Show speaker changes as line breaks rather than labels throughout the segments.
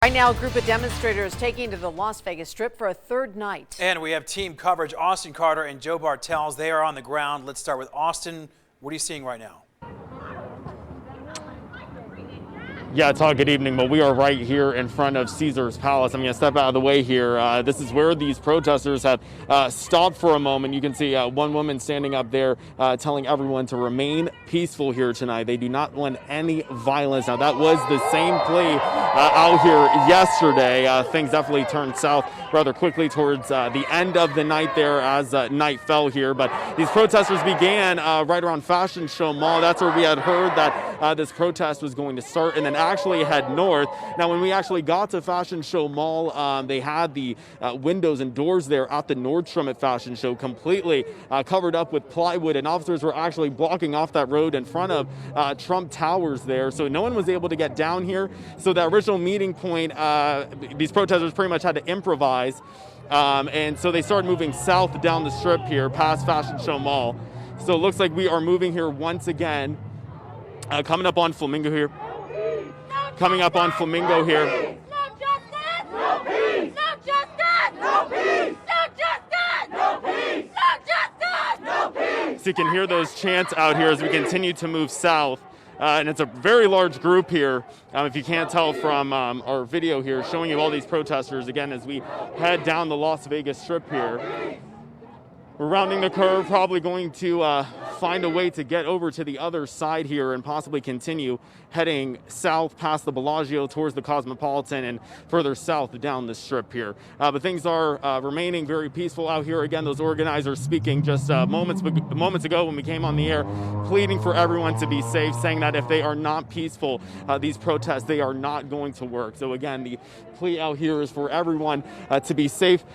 Right now, a group of demonstrators taking to the Las Vegas Strip for a third night.
And we have team coverage. Austin Carter and Joe Bartels, they are on the ground. Let's start with Austin. What are you seeing right now?
Yeah, Todd, good evening. Well, we are right here in front of Caesar's Palace. I'm going to step out of the way here. This is where these protesters have stopped for a moment. You can see one woman standing up there telling everyone to remain peaceful here tonight. They do not want any violence. Now, that was the same plea out here yesterday. Things definitely turned south rather quickly towards the end of the night there as night fell here. But these protesters began right around Fashion Show Mall. That's where we had heard that this protest was going to start, and then actually head north. Now, when we actually got to Fashion Show Mall, they had the windows and doors there at the Nordstrom at Fashion Show completely covered up with plywood, and officers were actually blocking off that road in front of Trump Towers there. So no one was able to get down here. So the original meeting point, these protesters pretty much had to improvise. And so they started moving south down the strip here past Fashion Show Mall. So it looks like we are moving here once again. Coming up on Flamingo here. Coming up on Flamingo here.
No justice! No peace! No justice! No peace! No justice! No peace! No justice! No peace!
So you can hear those chants out here as we continue to move south. And it's a very large group here, if you can't tell from our video here, showing you all these protesters, again, as we head down the Las Vegas Strip here. We're rounding the curve, probably going to find a way to get over to the other side here and possibly continue heading south past the Bellagio towards the Cosmopolitan and further south down the strip here. But things are remaining very peaceful out here. Again, those organizers speaking just moments ago when we came on the air, pleading for everyone to be safe, saying that if they are not peaceful, these protests, they are not going to work. So again, the plea out here is for everyone to be safe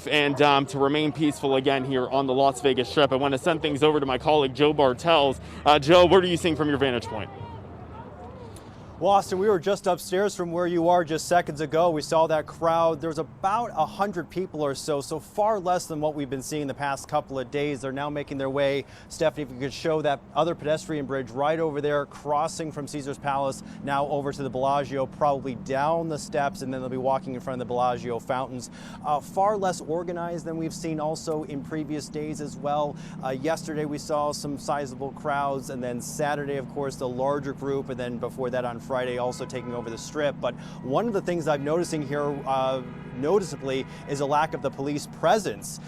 and to remain peaceful again here on the Las Vegas Strip. I want to send things over to my colleague Joe Bartels. Joe, what are you seeing from your vantage point?
Well, Austin, we were just upstairs from where you are just seconds ago. We saw that crowd. There's about 100 people or so far less than what we've been seeing the past couple of days. They're now making their way, Stephanie, if you could show that other pedestrian bridge right over there, crossing from Caesar's Palace, now over to the Bellagio, probably down the steps, and then they'll be walking in front of the Bellagio fountains. Far less organized than we've seen also in previous days as well. Yesterday we saw some sizable crowds, and then Saturday, of course, the larger group, and then before that on Friday also taking over the strip. But one of the things I'm noticing here noticeably is a lack of the police presence.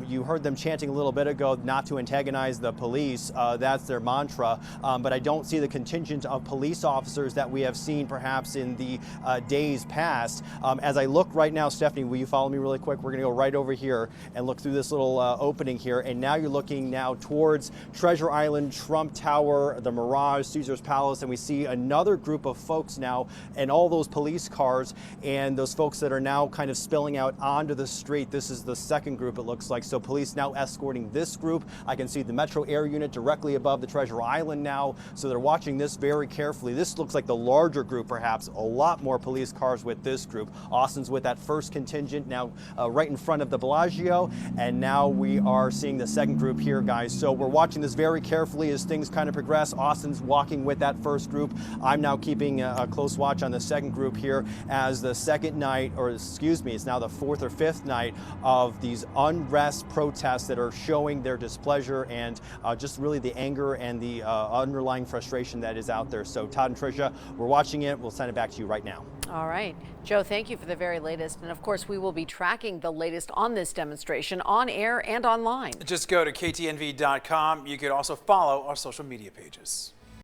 You heard them chanting a little bit ago not to antagonize the police. That's their mantra. But I don't see the contingent of police officers that we have seen perhaps in the days past. As I look right now, Stephanie, will you follow me really quick? We're going to go right over here and look through this little opening here. And now you're looking now towards Treasure Island, Trump Tower, the Mirage, Caesar's Palace, and we see another group of folks now and all those police cars and those folks that are now kind of spilling out onto the street. This is the second group, it looks like. So police now escorting this group. I can see the Metro Air Unit directly above the Treasure Island now. So they're watching this very carefully. This looks like the larger group, perhaps. A lot more police cars with this group. Austin's with that first contingent now right in front of the Bellagio. And now we are seeing the second group here, guys. So we're watching this very carefully as things kind of progress. Austin's walking with that first group. I'm now keeping a close watch on the second group here as the second night, or excuse me, it's now the fourth or fifth night of these unrest protests that are showing their displeasure and just really the anger and the underlying frustration that is out there. So Todd and Tricia, we're watching it. We'll send it back to you right now.
All right. Joe, thank you for the very latest. And of course, we will be tracking the latest on this demonstration on air and online.
Just go to ktnv.com. You could also follow our social media pages.